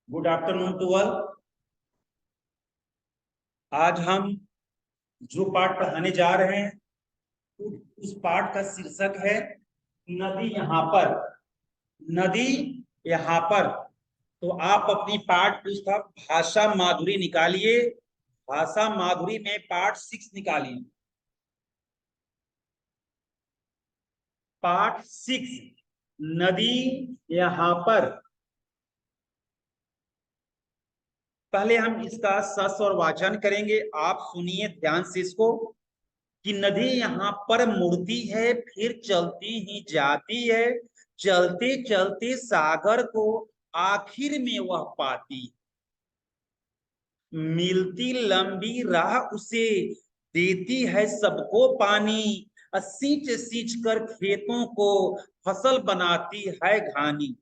Good afternoon to all. आज हम जो पाठ पढ़ाने जा रहे हैं उस पाठ का शीर्षक है नदी यहाँ पर। नदी यहाँ पर। तो आप अपनी पाठ पुस्तक भाषा माधुरी निकालिए। भाषा माधुरी में पाठ 6 निकालिए। पाठ 6 नदी यहाँ पर। पहले हम इसका सस और वाचन करेंगे। आप सुनिए ध्यान से इसको कि नदी यहाँ पर मुड़ती है फिर चलती ही जाती है, चलते चलते सागर को आखिर में वह पाती। मिलती लंबी राह उसे देती है सबको पानी, सींच सींच कर खेतों को फसल बनाती है घानी।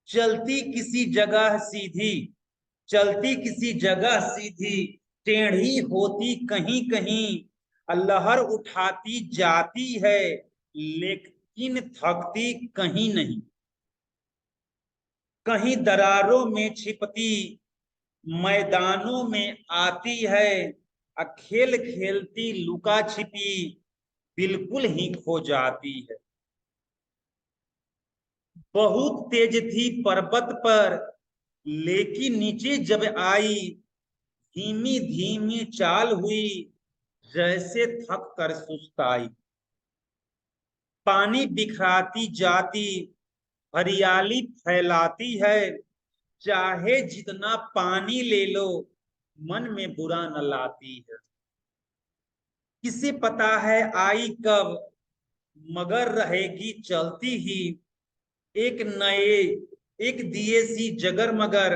चलती किसी जगह सीधी, चलती किसी जगह सीधी, टेढ़ी होती कहीं कहीं, लहर उठाती जाती है लेकिन थकती कहीं नहीं। कहीं दरारों में छिपती मैदानों में आती है, खेल खेलती लुका छिपी बिल्कुल ही खो जाती है। बहुत तेज थी पर्वत पर लेकिन नीचे जब आई, धीमी धीमी चाल हुई जैसे थक कर सुस्ताई। पानी बिखराती जाती हरियाली फैलाती है, चाहे जितना पानी ले लो मन में बुरा न लाती है। किसे पता है आई कब मगर रहेगी चलती ही, एक नए एक दिए सी जगर मगर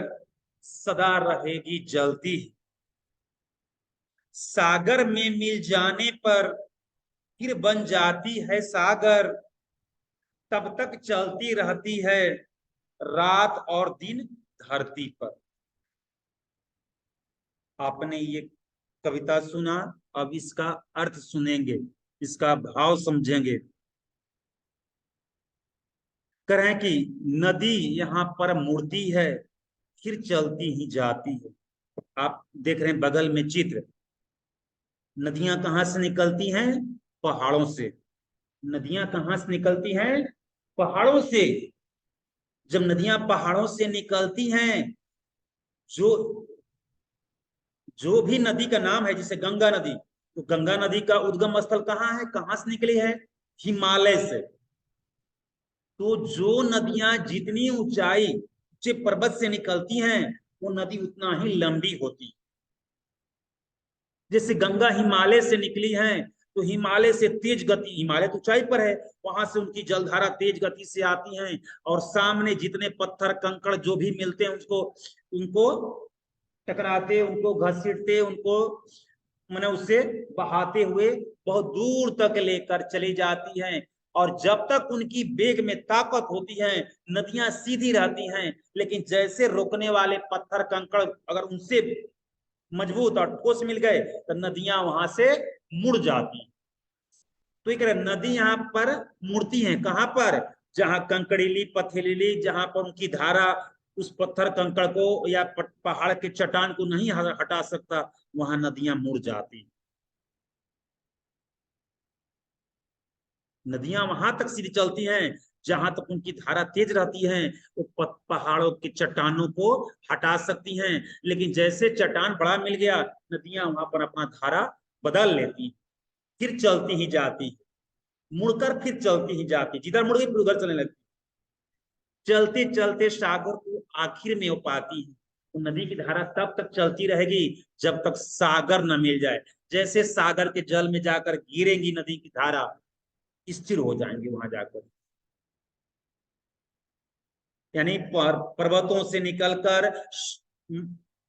सदा रहेगी जलती ही। सागर में मिल जाने पर फिर बन जाती है सागर, तब तक चलती रहती है रात और दिन धरती पर। आपने ये कविता सुना, अब इसका अर्थ सुनेंगे, इसका भाव समझेंगे। करें कि नदी यहाँ पर मुड़ती है फिर चलती ही जाती है। आप देख रहे हैं बगल में चित्र। नदियां कहां से निकलती हैं? पहाड़ों से। नदियां कहां से निकलती हैं? पहाड़ों से। जब नदियां पहाड़ों से निकलती हैं, जो जो भी नदी का नाम है, जैसे गंगा नदी, तो गंगा नदी का उद्गम स्थल कहाँ है, कहां से निकली है? हिमालय से। तो जो नदियां जितनी ऊंचाई ऊंचे पर्वत से निकलती हैं वो नदी उतना ही लंबी होती। जैसे गंगा हिमालय से निकली है तो हिमालय से तेज गति, हिमालय तो ऊंचाई पर है, वहां से उनकी जलधारा तेज गति से आती है और सामने जितने पत्थर कंकड़ जो भी मिलते हैं उसको उनको टकराते, उनको घसीटते, उनको मैंने उससे बहाते हुए बहुत दूर तक लेकर चली जाती हैं। और जब तक उनकी वेग में ताकत होती है नदियां सीधी रहती हैं, लेकिन जैसे रोकने वाले पत्थर कंकड़ अगर उनसे मजबूत और ठोस मिल गए तो नदियां वहां से मुड़ जाती। तो एक नदी यहाँ पर मुड़ती है कहां पर? जहां कंकड़ीली पथरीली, जहां पर उनकी धारा उस पत्थर कंकड़ को या पहाड़ के चट्टान को नहीं हटा सकता, वहां नदियां मुड़ जाती। नदियां वहां तक सीधी चलती हैं जहां तक उनकी धारा तेज रहती है, वो पहाड़ों की चट्टानों को हटा सकती हैं। लेकिन जैसे चट्टान बड़ा मिल गया, नदियां वहां पर अपना धारा बदल लेती, फिर चलती ही जाती, मुड़कर फिर चलती ही जाती, जिधर मुड़ गई फिर उधर चलने लगती। चलते चलते सागर को आखिर में वो पाती है। तो नदी की धारा तब तक चलती रहेगी जब तक सागर न मिल जाए। जैसे सागर के जल में जाकर गिरेंगी नदी की धारा, स्थिर हो जाएंगे वहां जाकर। यानी पर्वतों से निकलकर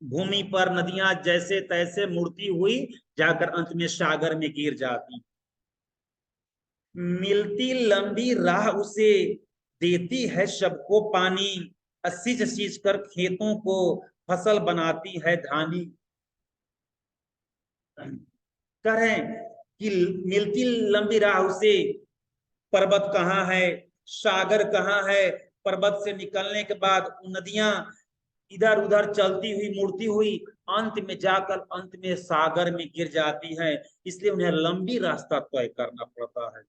भूमि पर नदियां जैसे तैसे मुड़ती हुई जाकर अंत में सागर में गिर जाती। मिलती लंबी राह उसे देती है सबको पानी, सींच सींच कर खेतों को फसल बनाती है धानी। करें कि मिलती लंबी राह उसे, पर्वत कहाँ है, सागर कहाँ है, पर्वत से निकलने के बाद नदियां इधर उधर चलती हुई मुड़ती हुई अंत में सागर में गिर जाती है, इसलिए उन्हें लंबी रास्ता तय करना पड़ता है।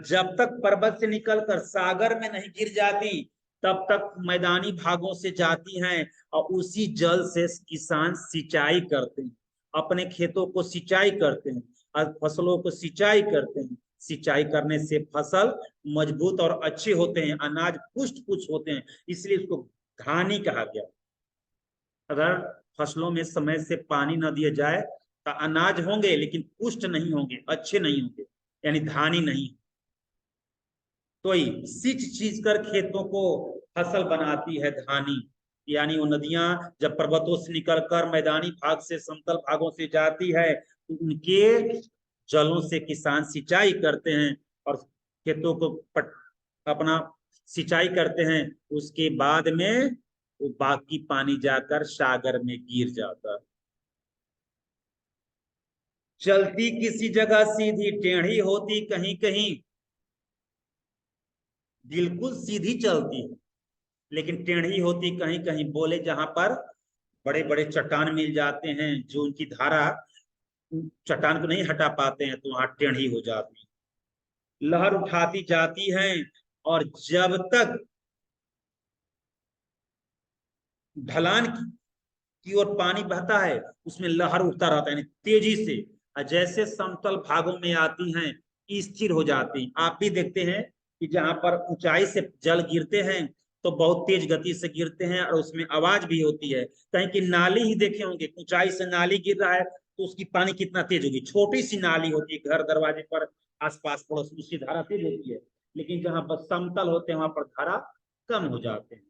जब तक पर्वत से निकलकर सागर में नहीं गिर जाती तब तक मैदानी भागों से जाती हैं और उसी जल से किसान सिंचाई करते हैं, अपने खेतों को सिंचाई करते हैं और फसलों को सिंचाई करते हैं। सिंचाई करने से फसल मजबूत और अच्छे होते हैं, अनाज पुष्ट पुष्ट होते हैं, इसलिए इसको धानी कहा गया। अगर फसलों में समय से पानी न दिया जाए तो अनाज होंगे लेकिन पुष्ट नहीं होंगे, अच्छे नहीं होंगे, यानी धानी नहीं। तो सींच सींच कर खेतों को फसल बनाती है धानी, यानी वो नदियां जब पर्वतों से निकलकर मैदानी भाग से समतल भागों से जाती है तो उनके जलों से किसान सिंचाई करते हैं और खेतों को अपना सिंचाई करते हैं। उसके बाद में वो बाकी पानी जाकर सागर में गिर जाता है। चलती किसी जगह सीधी टेढ़ी होती कहीं कहीं, बिल्कुल सीधी चलती है लेकिन टेढ़ी होती कहीं कहीं। बोले जहां पर बड़े बड़े चट्टान मिल जाते हैं जो उनकी धारा चट्टान को नहीं हटा पाते हैं तो वहां टेढ़ी हो जाती है। लहर उठाती जाती है और जब तक ढलान की ओर पानी बहता है उसमें लहर उठता रहता है तेजी से, और जैसे समतल भागों में आती हैं स्थिर हो जाती हैं। आप भी देखते हैं कि जहां पर ऊंचाई से जल गिरते हैं तो बहुत तेज गति से गिरते हैं और उसमें आवाज भी होती है। कहीं की नाली ही देखे होंगे, ऊंचाई से नाली गिर रहा है तो उसकी पानी कितना तेज होगी। छोटी सी नाली होती है घर दरवाजे पर आसपास पड़ोस, उसकी धारा तेज होती है, लेकिन जहां पर समतल होते हैं वहां पर धारा कम हो जाते हैं।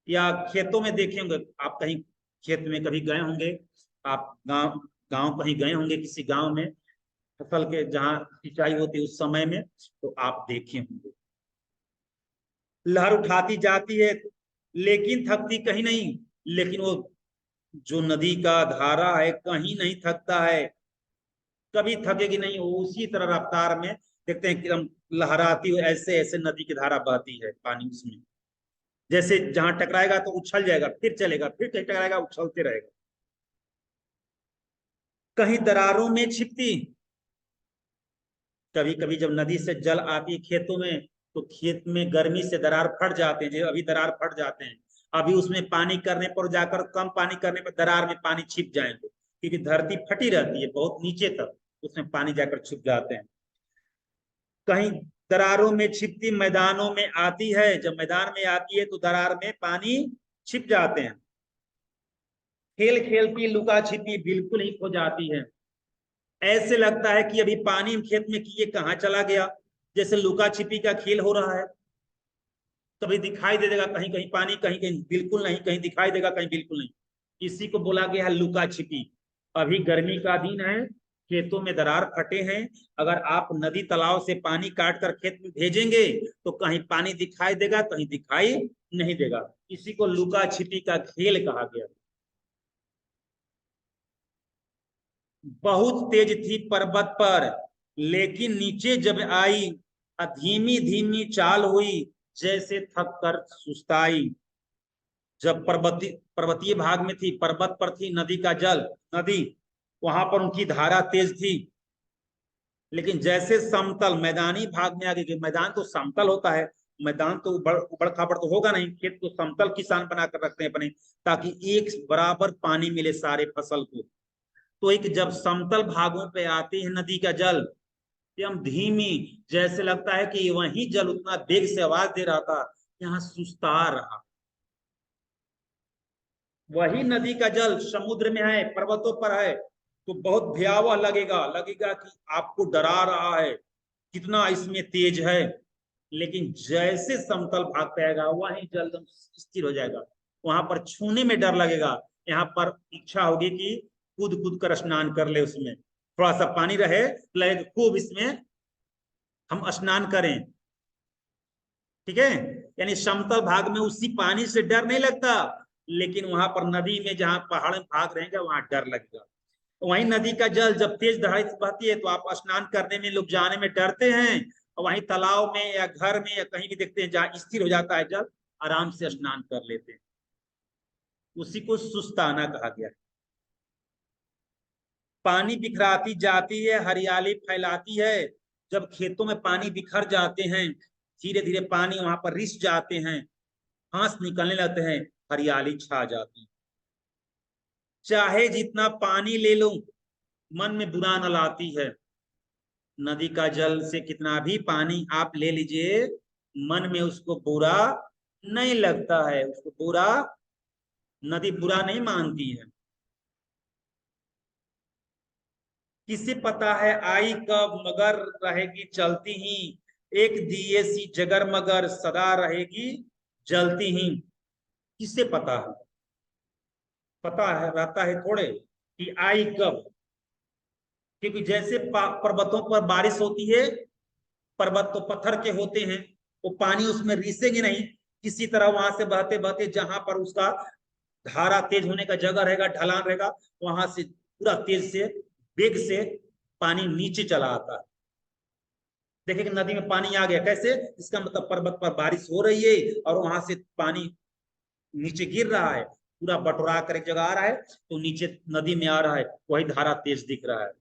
या खेतों में देखे होंगे आप, कहीं खेत में कभी गए होंगे आप, गांव गांव कहीं गए होंगे किसी गांव में फसल के जहां सिंचाई होती है उस समय में, तो आप देखे होंगे लहर उठाती जाती है लेकिन थकती कहीं नहीं। लेकिन वो जो नदी का धारा है कहीं नहीं थकता है, कभी थकेगी नहीं, वो उसी तरह रफ्तार में देखते हैं कि हम लहराती हुई ऐसे ऐसे नदी की धारा बहती है पानी उसमें। जैसे जहां टकराएगा तो उछल जाएगा, फिर चलेगा, फिर कहीं टकराएगा उछलते रहेगा। कहीं दरारों में छिपती, कभी कभी जब नदी से जल आती है खेतों में तो खेत में गर्मी से दरार फट जाते हैं, अभी दरार फट जाते हैं, अभी उसमें पानी करने पर जाकर कम पानी करने पर दरार में पानी छिप जाएंगे क्योंकि धरती फटी रहती है बहुत नीचे तक, उसमें पानी जाकर छिप जाते हैं। कहीं दरारों में छिपती मैदानों में आती है, जब मैदान में आती है तो दरार में पानी छिप जाते हैं। खेल खेलती लुका छिपी बिल्कुल ही खो जाती है, ऐसे लगता है कि अभी पानी खेत में किए कहाँ चला गया, जैसे लुका छिपी का खेल हो रहा है। कभी दिखाई दे देगा कहीं कहीं पानी, कहीं कहीं बिल्कुल नहीं, कहीं दिखाई देगा कहीं बिल्कुल नहीं, इसी को बोला गया है लुका छिपी। अभी गर्मी का दिन है, खेतों में दरार फटे हैं, अगर आप नदी तालाब से पानी काट कर खेत में भेजेंगे तो कहीं पानी दिखाई देगा कहीं दिखाई नहीं देगा, इसी को लुका छिपी का खेल कहा गया। बहुत तेज थी पर्वत पर लेकिन नीचे जब आई धीमी धीमी चाल हुई जैसे थक कर सुस्ताई। जब पर्वतीय भाग में थी, पर्वत पर थी नदी का जल, नदी वहां पर उनकी धारा तेज थी, लेकिन जैसे समतल मैदानी भाग में आ गई, मैदान तो समतल होता है, मैदान तो उबड़ खाबड़ तो होगा नहीं, खेत को समतल किसान बनाकर रखते हैं अपने ताकि एक बराबर पानी मिले सारे फसल को। तो एक जब समतल भागों पे आती है नदी का जल एकदम धीमी, जैसे लगता है कि वही जल उतना वेग से आवाज दे रहा था, यहाँ सुस्ता रहा। वही नदी का जल समुद्र में है, पर्वतों पर है तो बहुत भयावह लगेगा, लगेगा कि आपको डरा रहा है, कितना इसमें तेज है। लेकिन जैसे समतल भाग पे आएगा वही जल एकदम स्थिर हो जाएगा, वहां पर छूने में डर लगेगा, यहाँ पर इच्छा होगी कि कूद कूद कर स्नान कर ले, उसमें थोड़ा सा पानी रहे लगे खूब इसमें हम स्नान करें। ठीक है, यानी समतल भाग में उसी पानी से डर नहीं लगता, लेकिन वहां पर नदी में जहां पहाड़ में भाग रहेंगे वहां डर लगेगा। वही नदी का जल जब तेज धारा से बहती है तो आप स्नान करने में लोग जाने में डरते हैं, और वहीं तालाब में या घर में या कहीं भी देखते हैं जहाँ स्थिर हो जाता है जल, आराम से स्नान कर लेते हैं, उसी को सुस्ताना कहा गया है। पानी बिखराती जाती है, हरियाली फैलाती है। जब खेतों में पानी बिखर जाते हैं, धीरे धीरे पानी वहां पर रिस जाते हैं, घास निकलने लगते हैं, हरियाली छा जाती है। चाहे जितना पानी ले लो, मन में बुरा न लाती है। नदी का जल से कितना भी पानी आप ले लीजिए, मन में उसको बुरा नहीं लगता है, उसको बुरा, नदी बुरा नहीं मानती है। किसे पता है आई कब, मगर रहेगी चलती ही। एक दिए सी जगर मगर सदा रहेगी जलती ही। किसे पता है, पता है रहता है थोड़े कि आई कब। क्योंकि जैसे पर्वतों पर बारिश होती है, पर्वत तो पत्थर के होते हैं, वो पानी उसमें रिसेंगे नहीं, किसी तरह वहां से बहते बहते जहां पर उसका धारा तेज होने का जगह रहेगा, ढलान रहेगा, वहां से पूरा तेज से, वेग से पानी नीचे चला आता है। देखिए कि नदी में पानी आ गया कैसे, इसका मतलब पर्वत पर बारिश हो रही है और वहां से पानी नीचे गिर रहा है, पूरा बटोरा कर एक जगह आ रहा है, तो नीचे नदी में आ रहा है, वही धारा तेज दिख रहा है।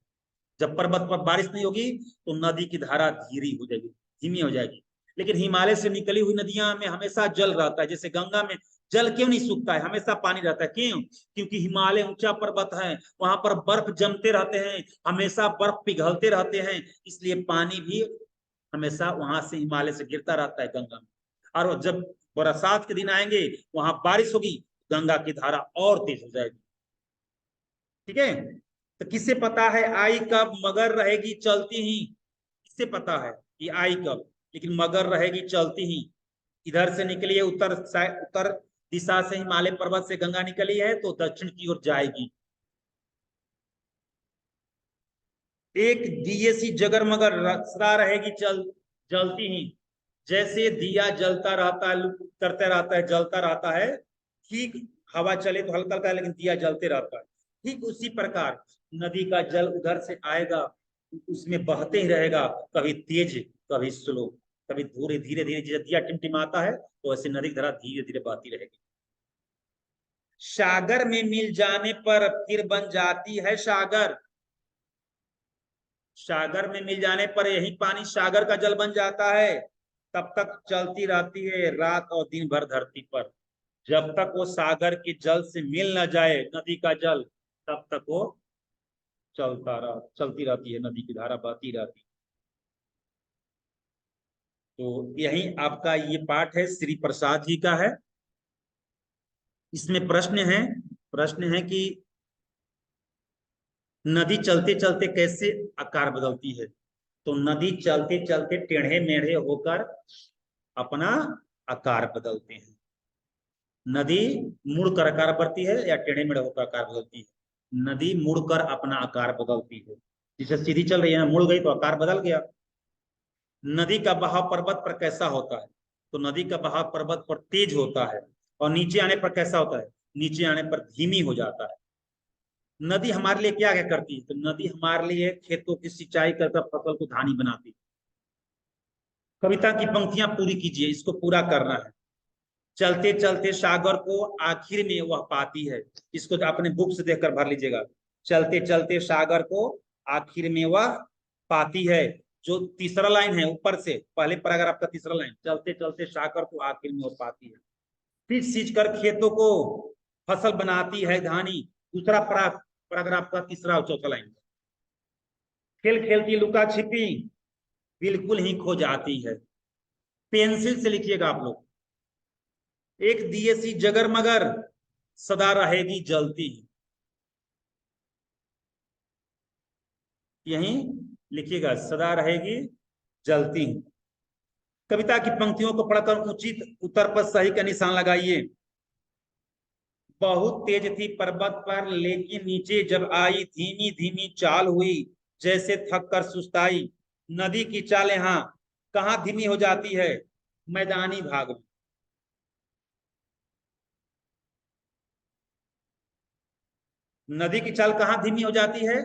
जब पर्वत पर बारिश नहीं होगी तो नदी की धारा धीरी हो जाएगी, धीमी हो जाएगी। लेकिन हिमालय से निकली हुई नदियां में हमेशा जल रहता है। जैसे गंगा में जल क्यों नहीं सूखता है, हमेशा पानी रहता है, क्यों? क्योंकि हिमालय ऊंचा पर्वत है, वहां पर बर्फ जमते रहते हैं, हमेशा बर्फ पिघलते रहते हैं, इसलिए पानी भी हमेशा वहां से हिमालय से गिरता रहता है गंगा में। और जब बरसात के दिन आएंगे, वहां बारिश होगी, गंगा की धारा और तेज हो जाएगी। ठीक है, तो किसे पता है आई कब, मगर रहेगी चलती ही। किसे पता है कि आई कब, लेकिन मगर रहेगी चलती ही। इधर से निकली है, उत्तर दिशा से हिमालय पर्वत से गंगा निकली है, तो दक्षिण की ओर जाएगी। एक दिए सी जगर मगर सदा रहेगी जलती ही। जैसे दिया जलता रहता है, करते रहता है, जलता रहता है, ठीक हवा चले तो हल्का हल्का, लेकिन दिया जलते रहता है। ठीक उसी प्रकार नदी का जल उधर से आएगा, उसमें बहते ही रहेगा, कभी तेज कभी स्लो, कभी धीरे धीरे धीरे, जैसे दिया टिमटिमाता है तो ऐसे नदी की धारा धीरे धीरे बहती रहेगी। सागर में मिल जाने पर फिर बन जाती है सागर। सागर में मिल जाने पर यही पानी सागर का जल बन जाता है। तब तक चलती रहती है रात और दिन भर धरती पर। जब तक वो सागर के जल से मिल न जाए नदी का जल, तब तक वो चलती रहती है, नदी की धारा बहती रहती है। तो यही आपका ये पाठ है, श्री प्रसाद जी का है। इसमें प्रश्न है कि नदी चलते चलते कैसे आकार बदलती है। तो नदी चलते चलते टेढ़े मेढ़े होकर अपना आकार बदलते हैं। नदी मुड़कर आकार बढ़ती है या टेढ़े मेढ़े होकर आकार बदलती है? नदी मुड़कर अपना आकार बदलती है। जैसे सीधी चल रही है ना, मुड़ गई तो आकार बदल गया। नदी का बहाव पर्वत पर कैसा होता है? तो नदी का बहाव पर्वत पर तेज होता है, और नीचे आने पर कैसा होता है? नीचे आने पर धीमी हो जाता है। नदी हमारे लिए क्या क्या करती है? तो नदी हमारे लिए खेतों की सिंचाई कर फसल को धानी बनाती है। कविता की पंक्तियां पूरी कीजिए, इसको पूरा करना है। चलते चलते सागर को आखिर में वह पाती है। इसको तो अपने बुक से देखकर भर लीजिएगा। चलते चलते सागर को आखिर में वह पाती है। जो तीसरा लाइन है ऊपर से, पहले पैराग्राफ का तीसरा लाइन, चलते चलते सागर को आखिर में वह पाती है। सींच सींच कर खेतों को फसल बनाती है धानी। दूसरा पैराग्राफ का तीसरा और चौथा लाइन, खेल खेलती लुका छिपी बिल्कुल ही खो जाती है। पेंसिल से लिखिएगा आप लोग। एक दिए सी जगर मगर सदा रहेगी जलती। यही लिखिएगा, सदा रहेगी जलती। कविता की पंक्तियों को पढ़कर उचित उत्तर पर सही का निशान लगाइए। बहुत तेज थी पर्वत पर लेकिन नीचे जब आई, धीमी धीमी चाल हुई जैसे थक कर सुस्ताई। नदी की चाल यहाँ कहाँ धीमी हो जाती है? मैदानी भाग में। नदी की चाल कहाँ धीमी हो जाती है?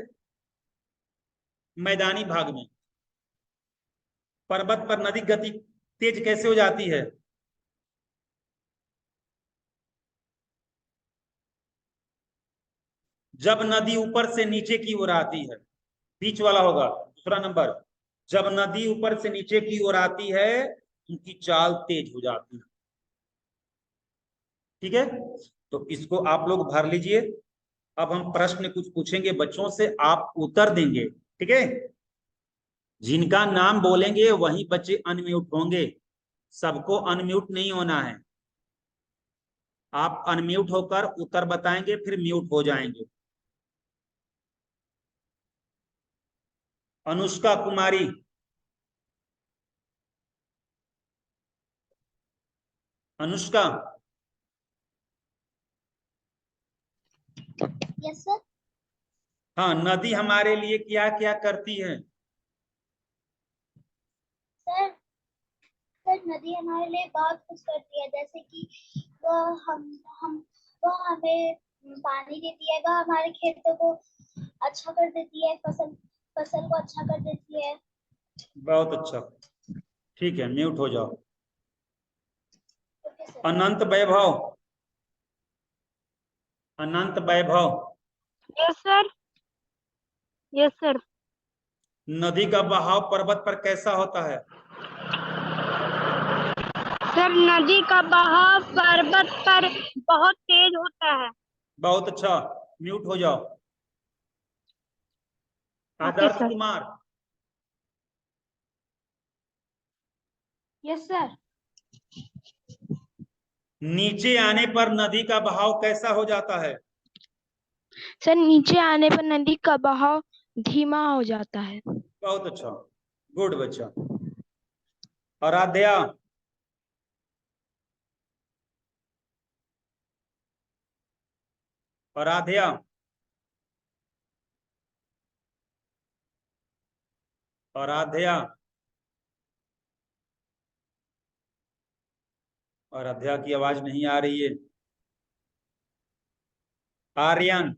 मैदानी भाग में। पर्वत पर नदी गति तेज कैसे हो जाती है? जब नदी ऊपर से नीचे की ओर आती है, बीच वाला होगा दूसरा नंबर। जब नदी ऊपर से नीचे की ओर आती है उनकी चाल तेज हो जाती है। ठीक है, तो इसको आप लोग भर लीजिए। अब हम प्रश्न कुछ पूछेंगे बच्चों से, आप उत्तर देंगे। ठीक है, जिनका नाम बोलेंगे वही बच्चे अनम्यूट होंगे, सबको अनम्यूट नहीं होना है। आप अनम्यूट होकर उत्तर बताएंगे फिर म्यूट हो जाएंगे। अनुष्का कुमारी, अनुष्का। Yes sir. हाँ, नदी हमारे लिए क्या क्या करती है? सर सर नदी हमारे लिए बहुत कुछ करती है, जैसे कि वह हम वह हमें पानी देती है, वह हमारे खेतों को अच्छा कर देती है, फसल को अच्छा कर देती है। बहुत अच्छा, ठीक है, म्यूट हो जाओ। Okay sir. Anant Vaibhav, Anant Vaibhav. Yes sir. Yes sir. नदी का बहाव पर्वत पर कैसा होता है? सर नदी का बहाव पर्वत पर बहुत तेज होता है। बहुत अच्छा, म्यूट हो जाओ। ओके आदर्श सर। Kumar, yes sir. नीचे आने पर नदी का बहाव कैसा हो जाता है? सर नीचे आने पर नदी का बहाव धीमा हो जाता है। बहुत अच्छा, गुड बच्चा। आराध्या, आराध्या। आराध्या, आराध्या की आवाज नहीं आ रही है। आर्यन।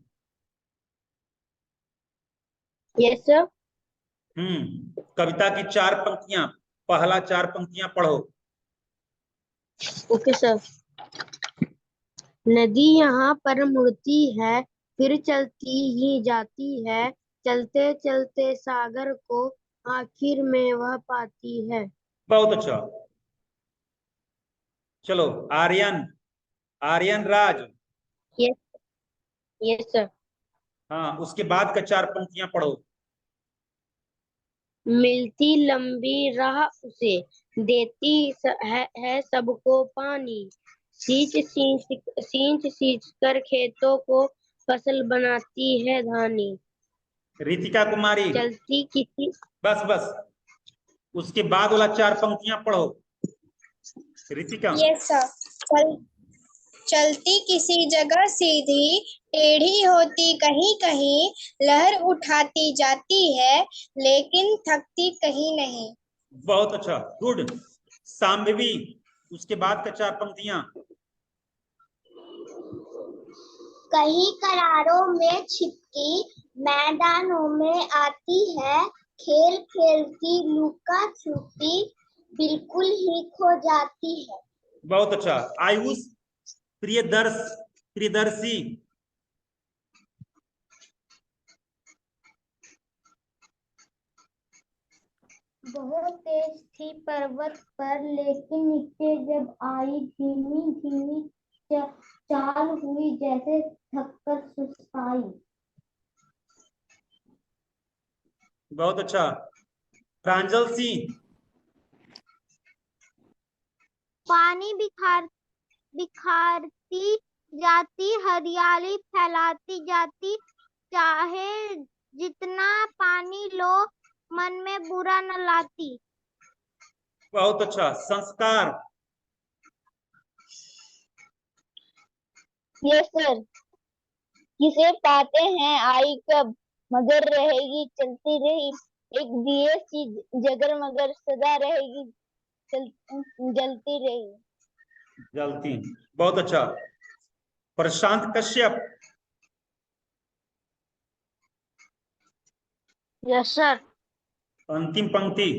Yes sir. कविता की 4 पंक्तियां, पहला 4 पंक्तियां पढ़ो। Okay sir. नदी यहाँ पर मुड़ती है, फिर चलती ही जाती है, चलते चलते सागर को आखिर में वह पाती है। बहुत अच्छा, चलो Aryan, Aryan Raj. Yes yes sir. हाँ, उसके बाद का 4 पंक्तियां पढ़ो। मिलती लंबी राह उसे, देती है सबको पानी, सींच सींच सींच सींच कर खेतों को फसल बनाती है धानी। रितिका कुमारी, चलती किसी बस बस, उसके बाद वाला 4 पंक्तियां पढ़ो। रितिका। Yes sir. चलती किसी जगह सीधी, टेढ़ी होती कहीं कहीं, लहर उठाती जाती है, लेकिन थकती कहीं नहीं। बहुत अच्छा, गुड। सांभवी, उसके बाद का 4 पंक्तियां। कहीं करारों में छिपकी, मैदानों में आती है, खेल खेलती लुका छुपी, बिल्कुल ही खो जाती है। बहुत अच्छा। आयुष प्रियदर्शी। बहुत तेज थी पर्वत पर, लेकिन नीचे जब आई धीमी धीमी चाल हुई, जैसे थककर सुस्ताई। बहुत अच्छा। प्रांजल सिंह। पानी बिखारती जाती, हरियाली फैलाती जाती, चाहे जितना पानी लो मन में बुरा न लाती। बहुत अच्छा। संस्कार। Yes sir. किसे पाते हैं आई कब, मगर रहेगी चलती रही, एक दिए सी जगर मगर सदा रहेगी जलती रही। जलती, बहुत अच्छा। प्रशांत कश्यप। Yes sir. अंतिम पंक्ति।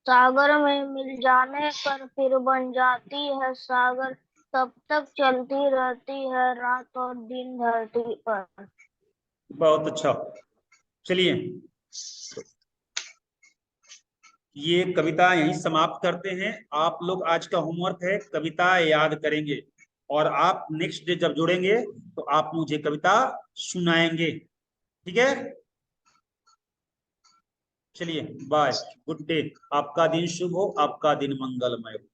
सागर में मिल जाने पर फिर बन जाती है सागर, तब तक चलती रहती है रात और दिन धरती पर। बहुत अच्छा। चलिए, ये कविता यहीं समाप्त करते हैं। आप लोग आज का होमवर्क है, कविता याद करेंगे और आप नेक्स्ट डे जब जुड़ेंगे तो आप मुझे कविता सुनाएंगे, ठीक है? चलिए बाय, गुड डे, आपका दिन शुभ हो, आपका दिन मंगलमय हो।